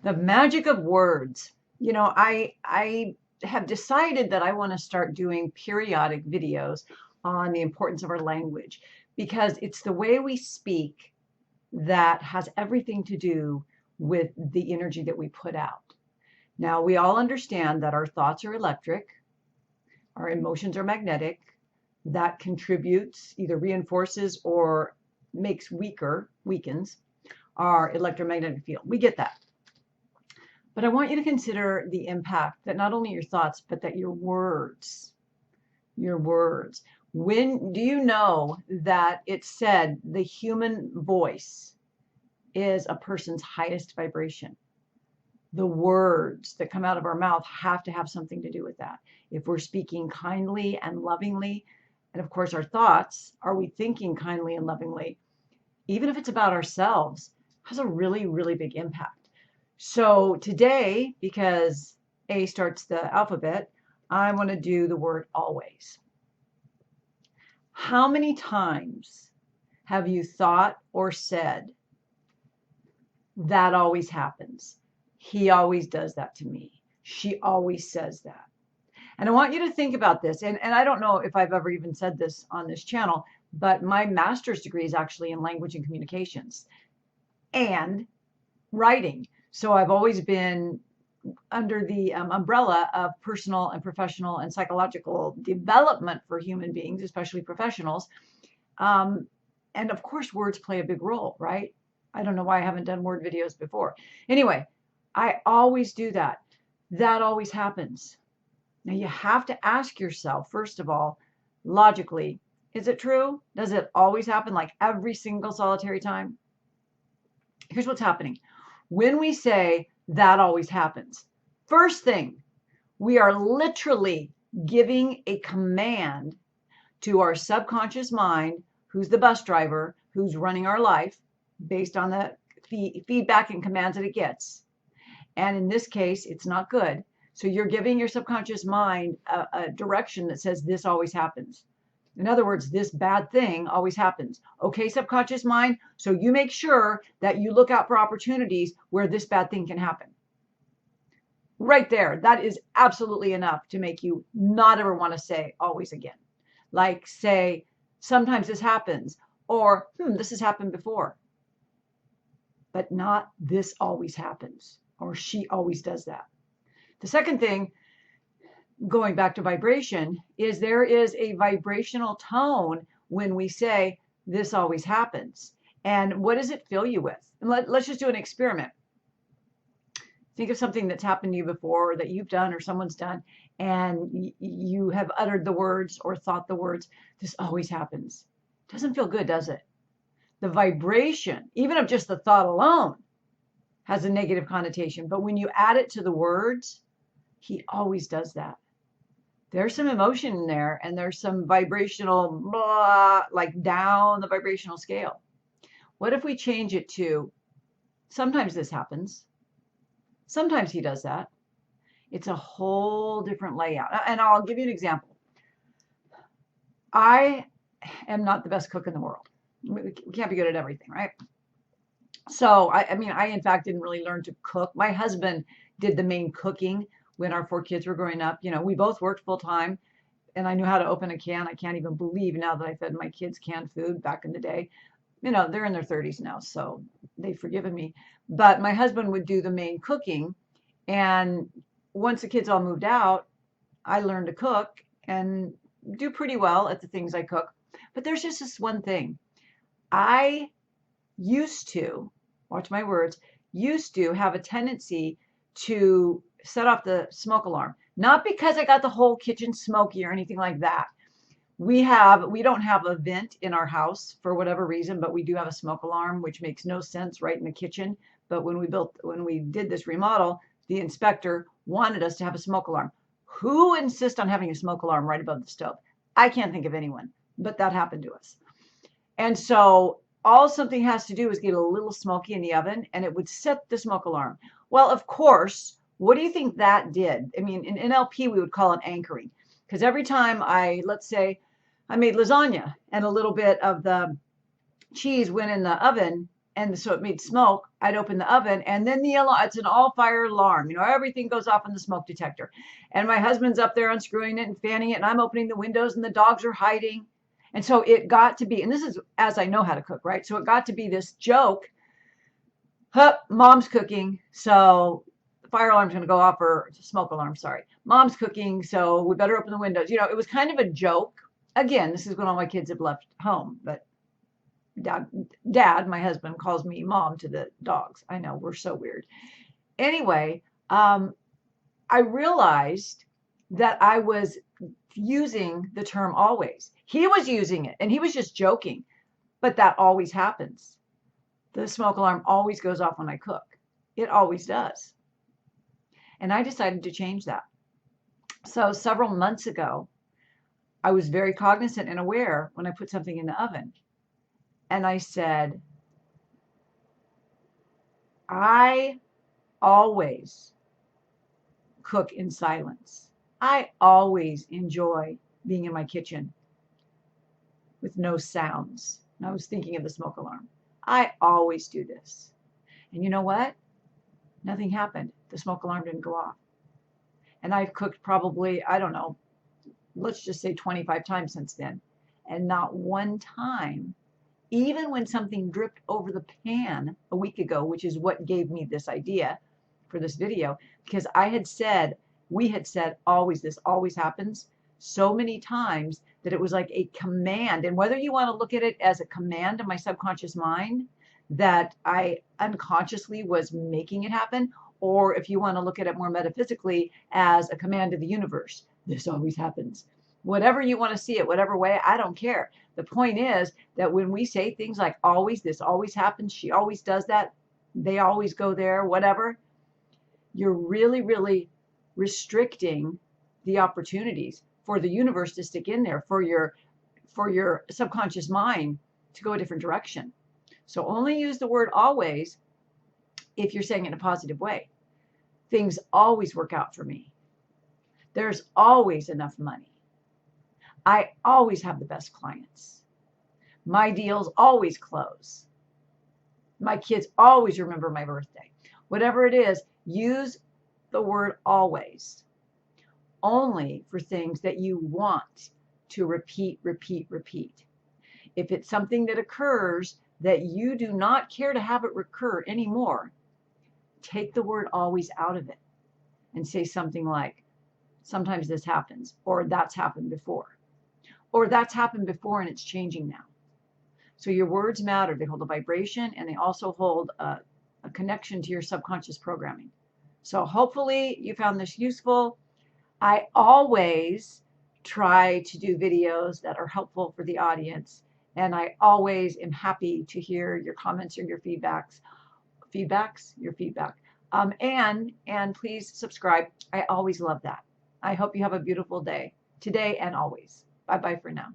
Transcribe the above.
The magic of words. You know, I have decided that I want to start doing periodic videos on the importance of our language, because it's the way we speak that has everything to do with the energy that we put out. Now, we all understand that our thoughts are electric, our emotions are magnetic. That contributes, either reinforces or weakens our electromagnetic field. We get that. But I want you to consider the impact that not only your thoughts, but that your words. When do you know that it's said the human voice is a person's highest vibration? The words that come out of our mouth have to have something to do with that. If we're speaking kindly and lovingly, and of course our thoughts, are we thinking kindly and lovingly? Even if it's about ourselves, has a really, really big impact. So today, because A starts the alphabet, I want to do the word always. How many times have you thought or said, that always happens? He always does that to me. She always says that. And I want you to think about this. And I don't know if I've ever even said this on this channel, but my master's degree is actually in language and communications and writing. So I've always been under the umbrella of personal and professional and psychological development for human beings, especially professionals. And of course, words play a big role, right? I don't know why I haven't done word videos before. Anyway, I always do that. That always happens. Now you have to ask yourself, first of all, logically, is it true? Does it always happen, like every single solitary time? Here's what's happening. When we say that always happens, first thing, we are literally giving a command to our subconscious mind, who's the bus driver, who's running our life based on the feedback and commands that it gets. And in this case, it's not good. So you're giving your subconscious mind a direction that says this always happens. In other words, this bad thing always happens. Okay, subconscious mind, so you make sure that you look out for opportunities where this bad thing can happen. Right there, that is absolutely enough to make you not ever want to say always again. Like say, sometimes this happens, or this has happened before. But not this always happens, or she always does that. The second thing, going back to vibration, is there is a vibrational tone when we say this always happens. And what does it fill you with? And let's just do an experiment. Think of something that's happened to you before, or that you've done or someone's done, and you have uttered the words or thought the words, this always happens. Doesn't feel good, does it? The vibration, even of just the thought alone, has a negative connotation. But when you add it to the words, he always does that. There's some emotion in there, and there's some vibrational blah, like down the vibrational scale. What if we change it to, sometimes this happens, sometimes he does that? It's a whole different layout. And I'll give you an example. I am not the best cook in the world. We can't be good at everything, right? So I mean, I in fact didn't really learn to cook. My husband did the main cooking when our 4 kids were growing up. You know, we both worked full time, and I knew how to open a can. I can't even believe now that I fed my kids canned food back in the day. You know, they're in their 30s now, so they've forgiven me. But my husband would do the main cooking. And once the kids all moved out, I learned to cook and do pretty well at the things I cook. But there's just this one thing. I used to, watch my words, used to have a tendency to set off the smoke alarm. Not because I got the whole kitchen smoky or anything like that. We don't have a vent in our house for whatever reason, but we do have a smoke alarm, which makes no sense right in the kitchen. But when we did this remodel, the inspector wanted us to have a smoke alarm. Who insists on having a smoke alarm right above the stove? I can't think of anyone, but that happened to us. And so all something has to do is get a little smoky in the oven, and it would set the smoke alarm. Well, of course, what do you think that did? I mean, in NLP, we would call it anchoring. Because every time let's say I made lasagna and a little bit of the cheese went in the oven, and so it made smoke, I'd open the oven, and then the alarm, it's an all fire alarm, you know, everything goes off in the smoke detector. And my husband's up there unscrewing it and fanning it, and I'm opening the windows, and the dogs are hiding. And so it got to be, and this is as I know how to cook, right? So it got to be this joke. Huh, mom's cooking, so the fire alarm's going to go off, or smoke alarm, sorry. Mom's cooking, so we better open the windows. You know, it was kind of a joke. Again, this is when all my kids have left home, but dad, my husband, calls me mom to the dogs. I know, we're so weird. Anyway, I realized that I was using the term always. He was using it, and he was just joking, but that always happens. The smoke alarm always goes off when I cook. It always does. And I decided to change that. So several months ago, I was very cognizant and aware when I put something in the oven. And I said, I always cook in silence. I always enjoy being in my kitchen with no sounds. And I was thinking of the smoke alarm. I always do this. And you know what? Nothing happened. The smoke alarm didn't go off. And I've cooked probably, I don't know, let's just say 25 times since then. And not one time, even when something dripped over the pan a week ago, which is what gave me this idea for this video, because we had said always, this always happens so many times that it was like a command. And whether you want to look at it as a command in my subconscious mind that I unconsciously was making it happen, or if you want to look at it more metaphysically as a command of the universe, this always happens. Whatever you want to see it, whatever way, I don't care. The point is that when we say things like always, this always happens, she always does that, they always go there, whatever, you're really, really restricting the opportunities for the universe to stick in there, for your subconscious mind to go a different direction. So only use the word always if you're saying it in a positive way. Things always work out for me. There's always enough money. I always have the best clients. My deals always close. My kids always remember my birthday. Whatever it is, use the word always only for things that you want to repeat, repeat, repeat. If it's something that occurs that you do not care to have it recur anymore, take the word always out of it and say something like, sometimes this happens, or that's happened before, or that's happened before and it's changing now. So your words matter. They hold a vibration, and they also hold a connection to your subconscious programming. So hopefully you found this useful. I always try to do videos that are helpful for the audience, and I always am happy to hear your comments or your feedback. And please subscribe. I always love that. I hope you have a beautiful day today and always. Bye-bye for now.